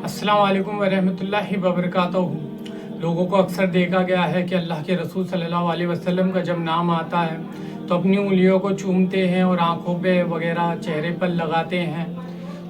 अस्सलाम वालेकुम वरहमतुल्लाहि वबरकातुहू। लोगों को अक्सर देखा गया है कि अल्लाह के रसूल सल्लल्लाहु अलैहि वसल्लम का जब नाम आता है तो अपनी उंगलियों को चूमते हैं और आँखों पे वगैरह चेहरे पर लगाते हैं।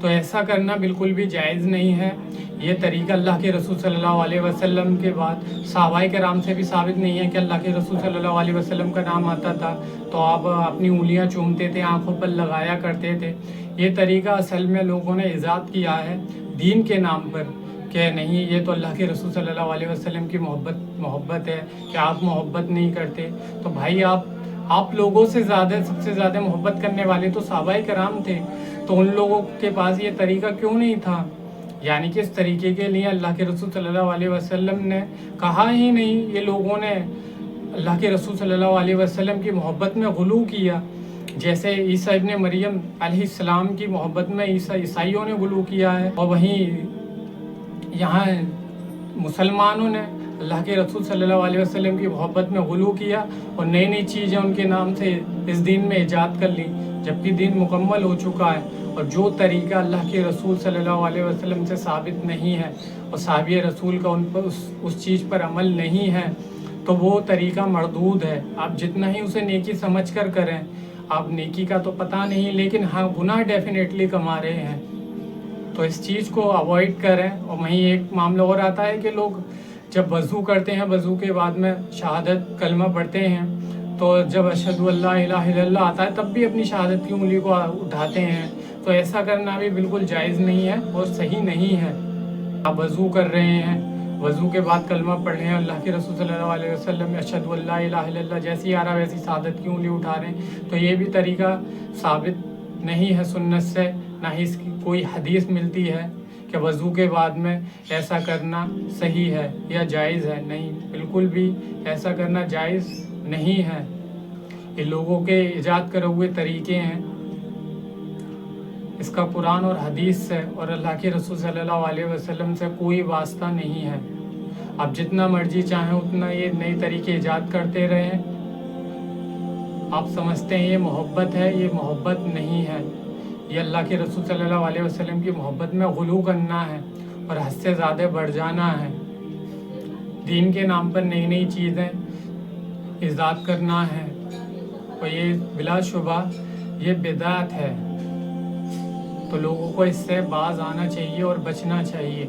तो ऐसा करना बिल्कुल भी जायज़ नहीं है। ये तरीका अल्लाह के रसूल सल्लल्लाहु अलैहि वसल्लम के बाद सहाबाए किराम से भी साबित नहीं है कि अल्लाह के रसूल सल्लल्लाहु अलैहि वसल्लम का नाम आता था तो आप अपनी उंगलियां चूमते थे, आँखों पर लगाया करते थे। ये तरीका असल में लोगों ने ईजाद किया है दीन के नाम पर कि नहीं, ये तो अल्लाह के रसूल सल्लल्लाहु अलैहि वसल्लम की मोहब्बत है कि आप मोहब्बत नहीं करते। तो भाई आप लोगों से ज़्यादा सबसे ज़्यादा मोहब्बत करने वाले तो सहाबाए किराम थे, तो उन लोगों के पास ये तरीका क्यों नहीं था? यानी कि इस तरीके के लिए अल्लाह के रसूल सल्लल्लाहु अलैहि वसल्लम ने कहा ही नहीं। ये लोगों ने अल्लाह के रसूल सल्लल्लाहु अलैहि वसल्लम की मोहब्बत में गुलू किया, जैसे ईसा इब्ने मरियम अलैहिस्सलाम की मोहब्बत में ईसाइयों ने गुलू किया है, और वहीं यहाँ मुसलमानों ने अल्लाह के रसूल सल्लल्लाहु अलैहि वसल्लम की मोहब्बत में गुलू किया और नई नई चीज़ें उनके नाम से इस दीन में ईजाद कर ली, जबकि दीन मुकम्मल हो चुका है। और जो तरीका अल्लाह के रसूल सल्लल्लाहु अलैहि वसल्लम से साबित नहीं है और साहबी रसूल का उन पर उस चीज़ पर अमल नहीं है, तो वो तरीका मरदूद है। आप जितना ही उसे नेकी समझ कर करें, आप नेकी का तो पता नहीं, लेकिन हाँ गुनाह डेफिनेटली कमा रहे हैं। तो इस चीज़ को अवॉइड करें। और वहीं एक मामला और आता है कि लोग जब वज़ू करते हैं, वज़ू के बाद में शहादत कलमा पढ़ते हैं, तो जब अशहदु अल्ला इलाहा इल्लल्लाह आता है तब भी अपनी शहादत की उंगली को उठाते हैं। तो ऐसा करना भी बिल्कुल जायज़ नहीं है और सही नहीं है। आप वज़ू कर रहे हैं, वज़ू के बाद कलमा पढ़ रहे हैं, अल्लाह के रसूल सल्लल्लाहु अलैहि वसल्लम अशहदु अल्ला इलाहा इल्लल्लाह जैसी आ रहा वैसी शहादत की उंगली उठा रहे हैं, तो ये भी तरीका साबित नहीं है सुन्नत से, ना ही इसकी कोई हदीस मिलती है कि वज़ू के बाद में ऐसा करना सही है या जायज़ है। नहीं, बिल्कुल भी ऐसा करना जायज़ नहीं है। ये लोगों के ईजाद करे हुए तरीके हैं, इसका कुरान और हदीस से और अल्लाह के रसूल सल्लल्लाहु अलैहि वसल्लम से कोई वास्ता नहीं है। आप जितना मर्जी चाहें उतना ये नए तरीके ईजाद करते रहें। आप समझते हैं ये मोहब्बत है, ये मोहब्बत नहीं है। ये अल्लाह के रसूल सल्लल्लाहु अलैहि वसल्लम की मोहब्बत में गुलू करना है और हद से ज़्यादा बढ़ जाना है। दीन के नाम पर नई नई चीज़ें ईजाद करना है, और ये बिलाशुबा ये बिदात है। तो लोगों को इससे बाज आना चाहिए और बचना चाहिए।